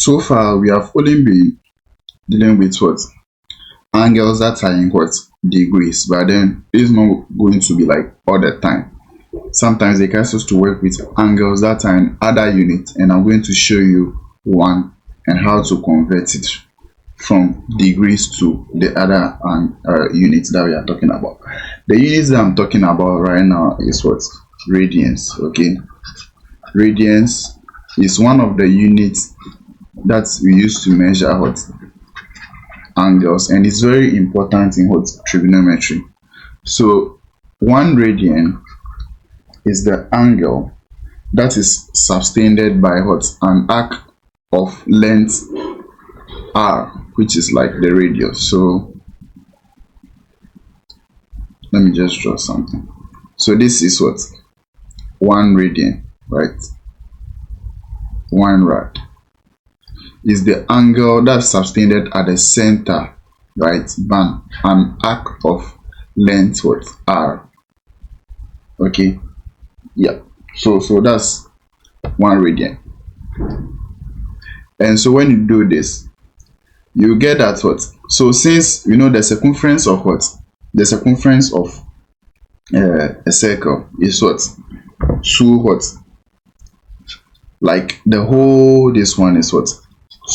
So far we have only been dealing with what angles that are in what degrees, but then it's not going to be like all the time. Sometimes they can us to work with angles that are in other units, and I'm going to show you one and how to convert it from degrees to the other units that we are talking about. The units that I'm talking about right now is what? Radians. Okay, radians is one of the units that we use to measure what angles, and it's very important in what trigonometry. So 1 radian is the angle that is subtended by what an arc of length r, which is like the radius. So let me just draw something. So this is what 1 radian, right? 1 rad is the angle that's subtended at the center, right? By an arc of length what r. Okay, yeah. So that's 1 radian. And so when you do this, you get that what? So since you know the circumference of what? The circumference of a circle is what? 2 what? Like the whole, this one is what?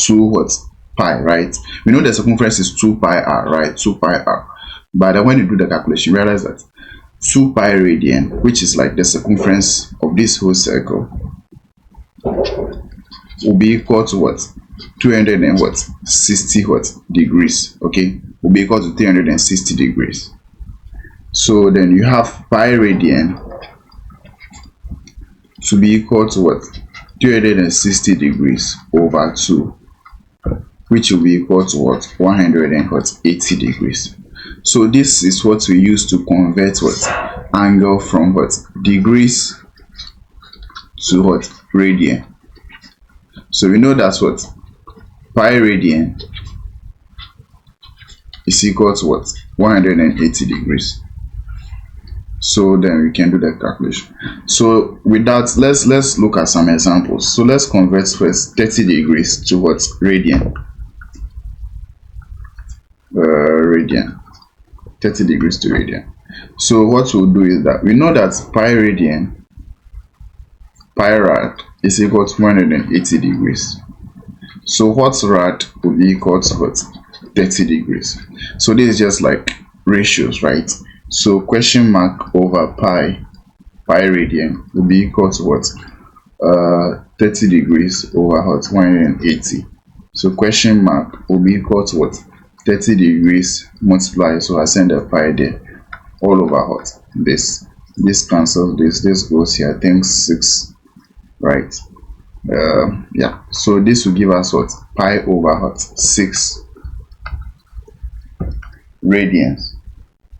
2 what? Pi, right? We know the circumference is 2 pi r, right? 2 pi r. But then when you do the calculation, you realize that 2 pi radian, which is like the circumference of this whole circle, will be equal to what? 260 what? Degrees. Okay, will be equal to 360 degrees. So then you have pi radian to be equal to what? 360 degrees over 2, which will be equal to what? 180 degrees. So this is what we use to convert what? Angle from what? Degrees to what? Radian. So we know that's what? Pi radian is equal to what? 180 degrees. So then we can do the calculation. So with that, let's look at some examples. So let's convert first 30 degrees to what? Radian. Radian. 30 degrees to radian. So what we'll do is that we know that pi radian, pi rad is equal to 180 degrees. So what rad will be equal to what? 30 degrees. So this is just like ratios, right? So question mark over pi radian will be equal to what? 30 degrees over what? 180. So question mark will be equal to what? 30 degrees multiply. So I send a pi there, all over what? This cancels this goes here. I think 6, right? Yeah. So this will give us what? Pi over what? 6 radians,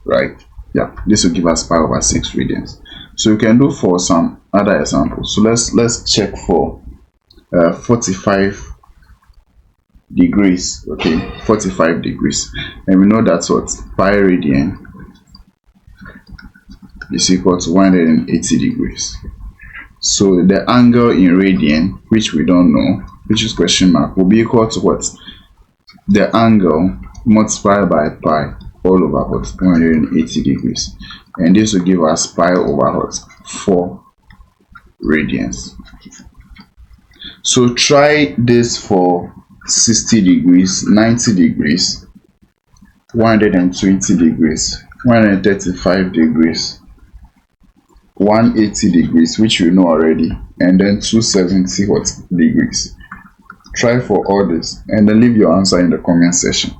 right? Yeah, this will give us pi over 6 radians. So we can do for some other examples. So let's check for 45 degrees. Okay, 45 degrees, and we know that's what? Pi radian is equal to 180 degrees. So the angle in radian, which we don't know, which is question mark, will be equal to what? The angle multiplied by pi all over what? 180 degrees, and this will give us pi over what? 4 radians. So try this for 60 degrees, 90 degrees, 120 degrees, 135 degrees, 180 degrees, which we know already, and then 270 what? Degrees. Try for all this and then leave your answer in the comment section.